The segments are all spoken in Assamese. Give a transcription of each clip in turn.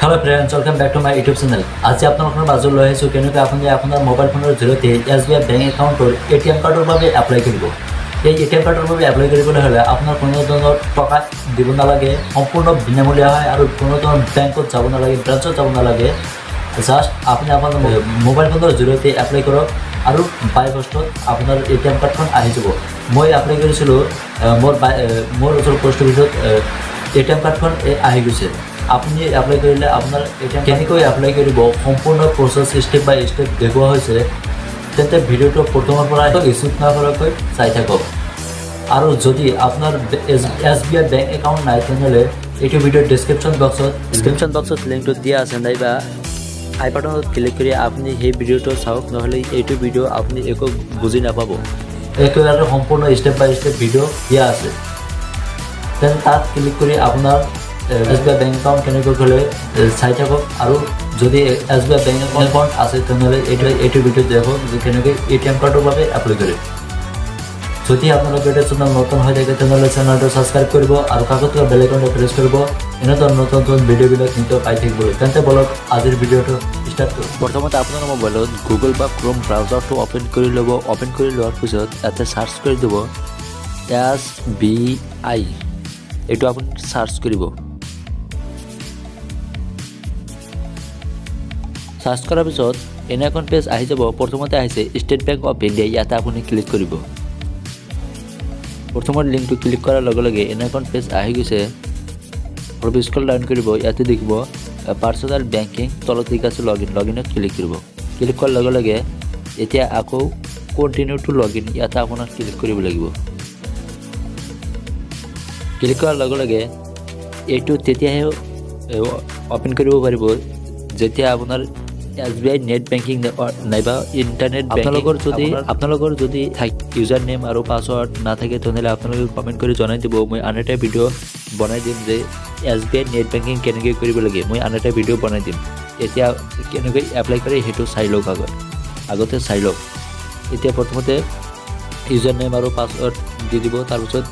Hello friends, welcome back to my YouTube channel. आज আপনাৰ বাজু লৈ আহিছো কেনেকৈ আপুনি আপোনাৰ মোবাইল ফোনৰ জৰিয়তে SBI বেংক একাউণ্টৰ ATM কাৰ্ডৰ বাবে এপ্লাই কৰিব। এই ATM কাৰ্ডৰ বাবে এপ্লাই কৰিবলৈ হ'লে আপোনাৰ কোনো ধৰণৰ টকা দিব নালাগে, সম্পূৰ্ণ বিনামূলীয়া হয় আৰু কোনো ধৰণৰ বেংকত যাব নালাগে, ব্ৰাঞ্চত যাব নালাগে। জাস্ট আপুনি আপোনাৰ মোবাইল ফোনৰ জৰিয়তে এপ্লাই কৰক আৰু বাই পোষ্টত আপোনাৰ ATM কাৰ্ডখন আহি যাব। মই এপ্লাই কৰিছিলোঁ, মোৰ ওচৰ পোষ্ট অফিচত ATM কাৰ্ডখন আহি গৈছে। আপনি এপ্লাই কৰিলে আপোনাৰ ATM কেনেকৈ এপ্লাই কৰিব সম্পূৰ্ণ প্ৰচেছ ষ্টেপ বাই ষ্টেপ দেখুওৱা হৈছে। তেন্তে ভিডিঅ'টো প্ৰথমৰ পৰা স্কিপ নকৰাকৈ চাই থাকক। আৰু যদি আপোনাৰ SBI বেংক একাউণ্ট নাই তেনেহ'লে এইটো ভিডিঅ'ৰ ডেছক্ৰিপশ্যন বক্সত লিংকটো দিয়া আছে, নাইবা আই বাটনত ক্লিক কৰি আপুনি সেই ভিডিঅ'টো চাওক, নহ'লে এইটো ভিডিঅ' আপুনি একো বুজি নাপাব। একেবাৰে সম্পূৰ্ণ ষ্টেপ বাই ষ্টেপ ভিডিঅ' দিয়া আছে। তেন্তে তাত ক্লিক কৰি আপোনাৰ SBI বেংক একাউণ্ট কেনেকৈ খোলে চাই থাকক। আৰু যদি SBI বেংক একাউণ্ট আছে তেনেহ'লে এইটো ভিডিঅ' দেখক যে কেনেকৈ ATM কাৰ্ডৰ বাবে এপ্লাই কৰে। যদি আপোনালোকে এইটো চেনেল নতুন হৈ থাকে তেনেহ'লে চেনেলটো ছাবস্ক্ৰাইব কৰিব আৰু কাষত বেল আইকনটো প্ৰেছ কৰিব, এনেধৰণৰ নতুন নতুন ভিডিঅ'বিলাক নিশ্চয় পাই থাকিবলৈ। তেন্তে বলক আজিৰ ভিডিঅ'টো ষ্টাৰ্ট কৰোঁ। প্ৰথমতে আপোনাৰ মোবাইলত গুগল বা ক্ৰোম ব্ৰাউজাৰটো অ'পেন কৰি ল'ব। অ'পেন কৰি লোৱাৰ পিছত ইয়াতে চাৰ্চ কৰি দিব SBI, এইটো আপুনি চাৰ্চ কৰিব। সাৰ্চ কৰাৰ পিছত এনে এখন পেজ আহি যাব। প্ৰথমতে আহিছে ষ্টেট বেংক অফ ইণ্ডিয়া, ইয়াতে আপুনি ক্লিক কৰিব। প্ৰথমৰ লিংকটো ক্লিক কৰাৰ লগে লগে এনে এখন পেজ আহি গৈছে। অলপ স্ক্ৰল ডাউন কৰিব, ইয়াতে দেখিব পাৰ্চনেল বেংকিং, তলত লিখা আছে লগইনত ক্লিক কৰিব। ক্লিক কৰাৰ লগে লগে এতিয়া আকৌ কণ্টিনিউ টু লগইন, ইয়াতে আপোনাৰ ক্লিক কৰিব লাগিব। ক্লিক কৰাৰ লগে লগে এইটো তেতিয়াহে অ'পেন কৰিব পাৰিব যেতিয়া আপোনাৰ SBI নেট বেংকিং নাইবা ইণ্টাৰনেট বেংকিং। আপোনালোকৰ যদি ইউজাৰ নেম আৰু পাছৱৰ্ড নাথাকে তেনেহ'লে আপোনালোকে কমেণ্ট কৰি জনাই দিব। মই আন এটা ভিডিঅ' বনাই দিম যে SBI নেট বেংকিং কেনেকৈ কৰিব লাগে, মই আন এটা ভিডিঅ' বনাই দিম। এতিয়া কেনেকৈ এপ্লাই কৰে সেইটো চাই লওক, আগতে চাই লওক। এতিয়া প্ৰথমতে ইউজাৰ নেম আৰু পাছৱৰ্ড দি দিব, তাৰপিছত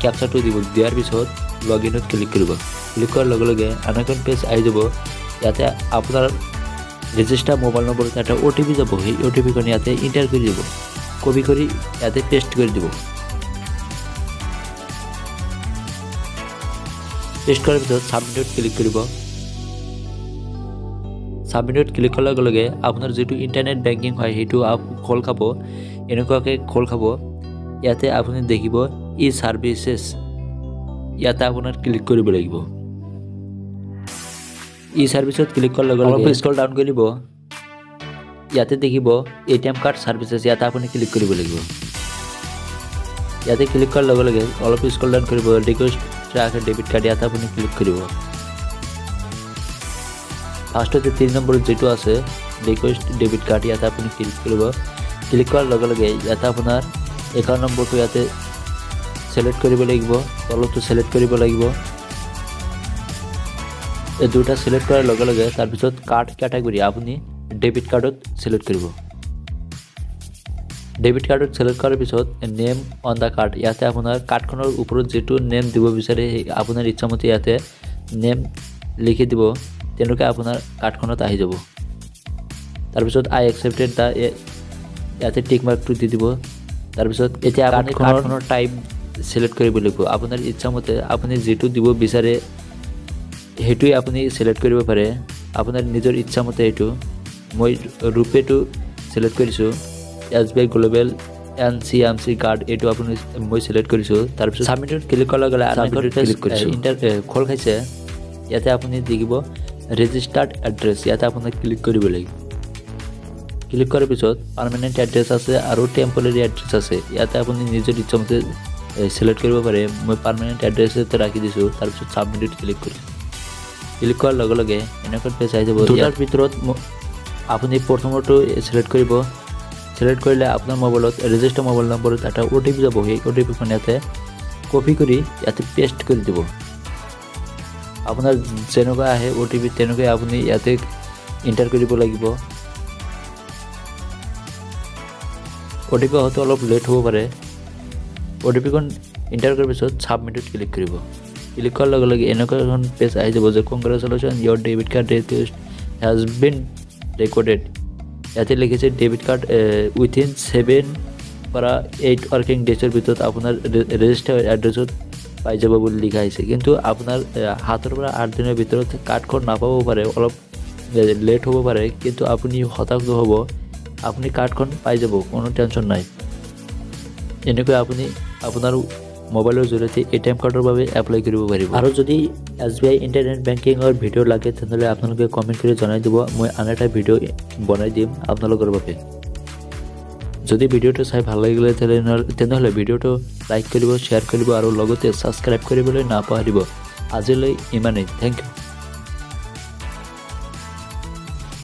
কেপচাৰটো দিব। দিয়াৰ পিছত লগইনত ক্লিক কৰিব। ক্লিক কৰাৰ লগে লগে আন এখন পেজ আহি যাব। ইয়াতে আপোনাৰ ৰেজিষ্টাৰ মোবাইল নম্বৰত এটা OTP যাব। সেই OTPখন ইয়াতে ইণ্টাৰ কৰি দিব, কপি কৰি ইয়াতে পেষ্ট কৰি দিব। পেষ্ট কৰাৰ পিছত ছাবমিটত ক্লিক কৰিব। ছাবমিটত ক্লিক কৰাৰ লগে লগে আপোনাৰ যিটো ইণ্টাৰনেট বেংকিং হয় সেইটো খোল খাব, এনেকুৱাকৈ খোল খাব। ইয়াতে আপুনি দেখিব ই ছাৰ্ভিচেছ, ইয়াতে আপোনাৰ ক্লিক কৰিব লাগিব। ই ছাৰ্ভিচত ক্লিক কৰাৰ লগে লগে স্ক্ৰল ডাউন কৰিব, ইয়াতে দেখিব ATM কাৰ্ড ছাৰ্ভিচেছ, ইয়াতে আপুনি ক্লিক কৰিব লাগিব। ইয়াতে ক্লিক কৰাৰ লগে লগে অলপ স্ক্ৰল ডাউন কৰিব, ৰিকুৱেষ্ট ট্ৰাক ডেবিট কাৰ্ড, ইয়াতে আপুনি ক্লিক কৰিব। ফাৰ্ষ্টতে 3 নম্বৰত যিটো আছে ৰিকুৱেষ্ট ডেবিট কাৰ্ড, ইয়াতে আপুনি ক্লিক কৰিব। ক্লিক কৰাৰ লগে লগে ইয়াতে আপোনাৰ একাউণ্ট নম্বৰটো ইয়াতে ছিলেক্ট কৰিব লাগিব, তলতো ছিলেক্ট কৰিব লাগিব। এই দুটা ছিলেক্ট কৰাৰ লগে লগে তাৰপিছত কাৰ্ড কেটাগৰী আপুনি ডেবিট কাৰ্ডত ছিলেক্ট কৰিব। ডেবিট কাৰ্ডত ছিলেক্ট কৰাৰ পিছত নেম অন দ্য কাৰ্ড, ইয়াতে আপোনাৰ কাৰ্ডখনৰ ওপৰত যিটো নেম দিব বিচাৰে আপোনাৰ ইচ্ছামতে ইয়াতে নেম লিখি দিব, তেনেকৈ আপোনাৰ কাৰ্ডখনত আহি যাব। তাৰপিছত আই একচেপ্টেড দ্য, ইয়াতে টিক মাৰ্কটো দি দিব। তাৰপিছত এতিয়া আপুনি কাৰ্ডখনৰ টাইপ ছিলেক্ট কৰিব লাগিব। আপোনাৰ ইচ্ছামতে আপুনি যিটো দিব বিচাৰে সেইটোৱে আপুনি ছিলেক্ট কৰিব পাৰে, আপোনাৰ নিজৰ ইচ্ছামতে। এইটো মই ৰুপেটো ছিলেক্ট কৰিছোঁ। SBI গ্ল'বেল NCMC কাৰ্ড এইটো আপুনি মই ছিলেক্ট কৰিছোঁ। তাৰপিছত ছাবমিটত ক্লিক কৰাৰ লগে লগে ক্লিক কৰিছোঁ, খোল খাইছে। ইয়াতে আপুনি দেখিব ৰেজিষ্টাৰ্ড এড্ৰেছ, ইয়াতে আপোনাক ক্লিক কৰিব লাগিব। ক্লিক কৰাৰ পিছত পাৰ্মানেণ্ট এড্ৰেছ আছে আৰু টেম্পৰেৰী এড্ৰেছ আছে, ইয়াতে আপুনি নিজৰ ইচ্ছামতে ছিলেক্ট কৰিব পাৰে। মই পাৰ্মানেণ্ট এড্ৰেছতে ৰাখি দিছোঁ। তাৰপিছত ছাবমিটত ক্লিক কৰিছোঁ। ক্লিক কৰাৰ লগে লগে এনেকুৱা পেজ আহি যাব। দুটাৰ ভিতৰত আপুনি প্ৰথমটো ছিলেক্ট কৰিব। ছিলেক্ট কৰিলে আপোনাৰ মোবাইলত ৰেজিষ্টাৰ মোবাইল নম্বৰত এটা OTP যাব। সেই OTPখন ইয়াতে কপি কৰি ইয়াতে পেষ্ট কৰি দিব। আপোনাৰ যেনেকুৱা আহে OTP তেনেকৈ আপুনি ইয়াতে ইণ্টাৰ কৰিব লাগিব। OTP হয়তো অলপ লেট হ'ব পাৰে। OTPখন এণ্টাৰ কৰাৰ পিছত সাবমিটত ক্লিক কৰিব। ক্লিক কৰাৰ লগে লগে এনেকুৱা এখন পেজ আহি যাব যে congratulation your debit card request has been recorded. ইয়াতে লিখিছে ডেবিট কাৰ্ড উইথিন 7 পৰা 8 ৱৰ্কিং ডেজৰ ভিতৰত আপোনাৰ ৰেজিষ্টাৰ্ড এড্ৰেছত পাই যাব বুলি লিখা হৈছে। কিন্তু আপোনাৰ হাতৰ পৰা 8 দিনৰ ভিতৰত কাৰ্ডখন নাপাব পাৰে, অলপ লেট হ'ব পাৰে, কিন্তু আপুনি হতাশ নহ'ব, আপুনি কাৰ্ডখন পাই যাব, কোনো টেনশ্যন নাই। এনেকৈ আপুনি আপোনাৰ মোবাইলৰ জৰিয়তে ATM কাৰ্ডৰ বাবে এপ্লাই কৰিব পাৰিব। আৰু যদি SBI ইণ্টাৰনেট বেংকিঙৰ ভিডিঅ' লাগে তেনেহ'লে আপোনালোকে কমেণ্ট কৰি জনাই দিব, মই আন এটা ভিডিঅ' বনাই দিম আপোনালোকৰ বাবে। যদি ভিডিঅ'টো চাই ভাল লাগিলে তেনেহ'লে ভিডিঅ'টো লাইক কৰিব, শ্বেয়াৰ কৰিব আৰু লগতে ছাবস্ক্ৰাইব কৰিবলৈ নাপাহৰিব। আজিলৈ ইমানেই, থেংক ইউ।